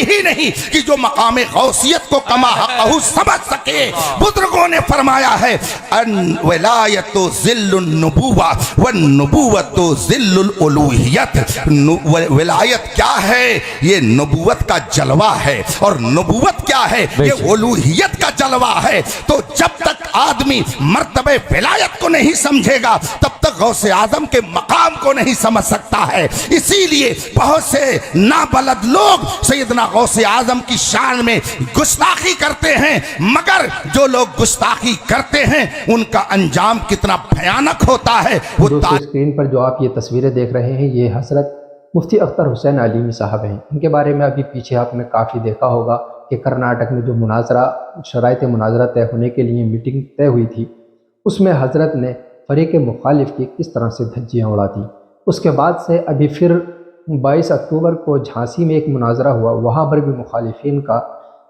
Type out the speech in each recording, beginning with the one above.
ہی نہیں کہ جو مقام غوثیت کو کما حقہ سمجھ سکے۔ بزرگوں نے فرمایا ہے ان ولایت ذل النبوہ والنبوت ذل الالوہیت۔ ولایت کیا ہے؟ یہ نبوت کا جلوہ ہے، اور نبوت کیا ہے؟ یہ الوہیت کا جلوہ ہے۔ تو جب تک آدمی مرتبہ ولایت کو نہیں سمجھے گا تب تک غوث اعظم کے مقام کو نہیں سمجھ سکتا ہے۔ اسی لیے بہت سے نابلد لوگ سیدنا غوث اعظم کی شان میں گستاخی کرتے ہیں، مگر جو لوگ گستاخی کرتے ہیں ان کا انجام کتنا بھیانک ہوتا ہے۔ دوستو اسکرین پر جو آپ یہ تصویریں دیکھ رہے ہیں یہ حضرت مفتی اختر حسین علیمی صاحب ہیں۔ ان کے بارے میں ابھی پیچھے آپ نے کافی دیکھا ہوگا کہ کرناٹک میں جو مناظرہ شرائط مناظرہ طے ہونے کے لیے میٹنگ طے ہوئی تھی، اس میں حضرت نے فریق مخالف کی کس طرح سے دھجیاں اڑا دی۔ اس کے بعد سے ابھی پھر 22 اکتوبر کو جھانسی میں ایک مناظرہ ہوا، وہاں پر بھی مخالفین کا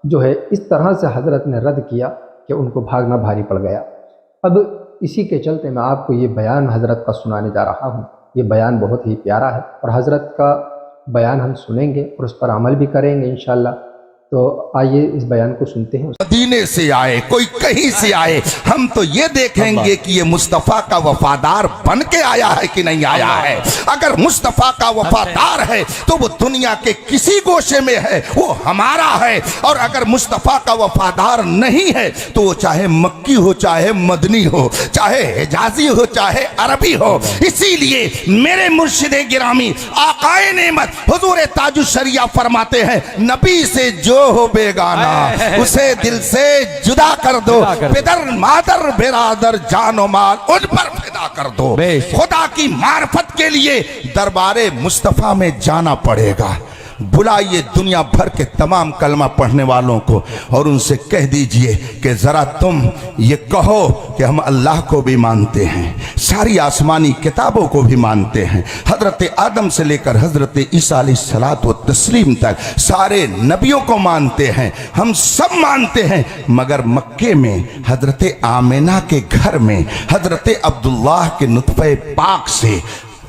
جو ہے اس طرح سے حضرت نے رد کیا کہ ان کو بھاگنا بھاری پڑ گیا۔ اب اسی کے چلتے میں آپ کو یہ بیان حضرت کا سنانے جا رہا ہوں۔ یہ بیان بہت ہی پیارا ہے اور حضرت کا بیان ہم سنیں گے اور اس پر عمل بھی کریں گے انشاءاللہ۔ تو آئیے اس بیان کو سنتے ہیں۔ مدینے سے آئے، کوئی کہیں سے آئے، ہم تو یہ دیکھیں گے کہ یہ مصطفیٰ کا وفادار بن کے آیا ہے کہ نہیں آیا ہے۔ اگر مصطفیٰ کا وفادار ہے تو وہ دنیا کے کسی گوشے میں ہے، وہ ہمارا ہے، اور اگر مصطفیٰ کا وفادار نہیں ہے تو وہ چاہے مکی ہو، چاہے مدنی ہو، چاہے حجازی ہو، چاہے عربی ہو۔ اسی لیے میرے مرشد گرامی آقائے نعمت حضور تاج الشریعہ فرماتے ہیں نبی سے جو ہو بیگانہ اسے دل سے جدا کر دو، پدر مادر برادر جان و مال ان پر فدا کر دو۔ خدا کی معرفت کے لیے دربار مصطفیٰ میں جانا پڑے گا۔ بلائیے دنیا بھر کے تمام کلمہ پڑھنے والوں کو اور ان سے کہہ دیجئے کہ ذرا تم یہ کہو کہ ہم اللہ کو بھی مانتے ہیں، ساری آسمانی کتابوں کو بھی مانتے ہیں، حضرت آدم سے لے کر حضرت عیسیٰ علیہ الصلوۃ والتسلیم تک سارے نبیوں کو مانتے ہیں، ہم سب مانتے ہیں، مگر مکے میں حضرت آمنہ کے گھر میں حضرت عبداللہ کے نطفہ پاک سے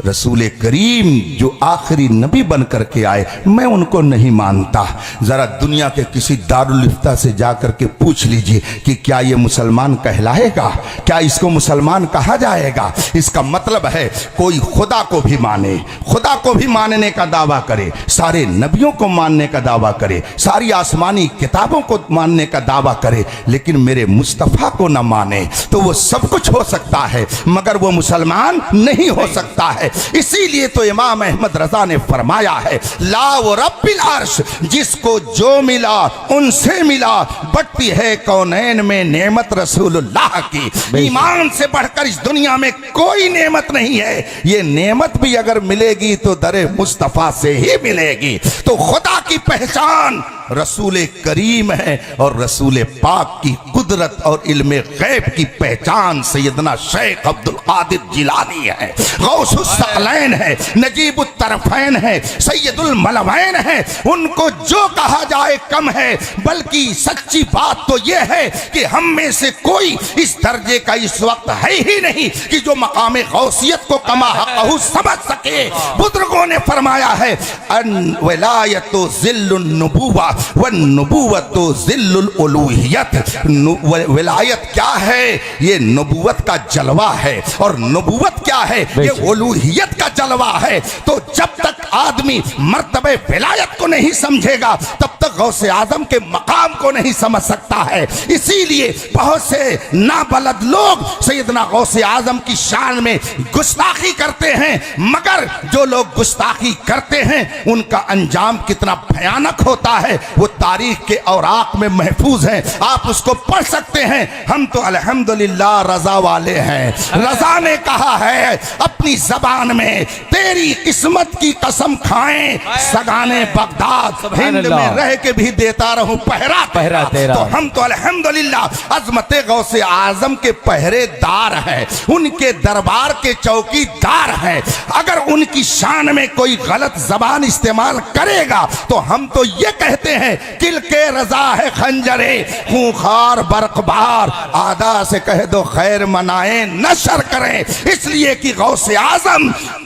رسول کریم جو آخری نبی بن کر کے آئے، میں ان کو نہیں مانتا۔ ذرا دنیا کے کسی دارالفتہ سے جا کر کے پوچھ لیجئے کہ کیا یہ مسلمان کہلائے گا، کیا اس کو مسلمان کہا جائے گا؟ اس کا مطلب ہے کوئی خدا کو بھی مانے، خدا کو بھی ماننے کا دعویٰ کرے، سارے نبیوں کو ماننے کا دعویٰ کرے، ساری آسمانی کتابوں کو ماننے کا دعویٰ کرے، لیکن میرے مصطفیٰ کو نہ مانے تو وہ سب کچھ ہو سکتا ہے مگر وہ مسلمان نہیں ہو سکتا ہے۔ اسی لیے تو امام احمد رضا نے فرمایا ہے لا و رب العرش، جس کو جو ملا ان سے ملا، بٹتی ہے کونین میں نعمت رسول اللہ کی۔ ایمان سے بڑھ کر اس دنیا میں کوئی نعمت نہیں ہے، یہ نعمت بھی اگر ملے گی تو در مصطفیٰ سے ہی ملے گی۔ تو خدا کی پہچان رسول کریم ہے اور رسول پاک کی قدرت اور علم غیب کی پہچان سیدنا شیخ عبدالقادر جیلانی ہے، غوث الثقلین ہے، نجیب الطرفین ہے، سید الملوین ہے۔ ان کو جو کہا جائے کم ہے، بلکہ سچی بات تو یہ ہے کہ ہم میں سے کوئی اس درجے کا اس وقت ہے ہی نہیں کہ جو مقام غوثیت کو کما حقہ سمجھ سکے۔ بزرگوں نے فرمایا ہے ان ولایت ذل النبوہ والنبوت ذل الالوہیت۔ ولایت کیا ہے؟ یہ نبوت کا جلوہ ہے، اور نبوت کیا ہے؟ یہ الوہیت کا جلوہ ہے۔ تو جب تک آدمی مرتبہ ولایت کو نہیں سمجھے گا تب تک غوث اعظم کے مقام کو نہیں سمجھ سکتا ہے۔ اسی لیے بہت سے نابلد لوگ سیدنا غوث اعظم کی شان میں گستاخی کرتے ہیں، مگر جو لوگ گستاخی کرتے ہیں ان کا انجام کتنا بھیانک ہوتا ہے وہ تاریخ کے اوراق میں محفوظ ہیں، آپ اس کو پڑھ سکتے ہیں۔ ہم تو الحمدللہ رضا والے ہیں۔ رضا نے کہا ہے اپنی زبان میں تیری قسمت کی قسم کھائیں سگانے بغداد، ہند میں رہ کے بھی دیتا رہوں پہرا تیرا۔ تو ہم تو الحمدللہ عظمت غوث اعظم کے پہرے دار ہیں، ان کے دربار کے چوکی دار ہیں۔ اگر ان کی شان میں کوئی غلط زبان استعمال کرے گا تو ہم تو یہ کہتے ہیں کل کے رضا ہے خنجرے خونخوار برقبار، آدھا سے کہہ دو خیر منائیں نشر کریں، اس لیے کہ غوث اعظم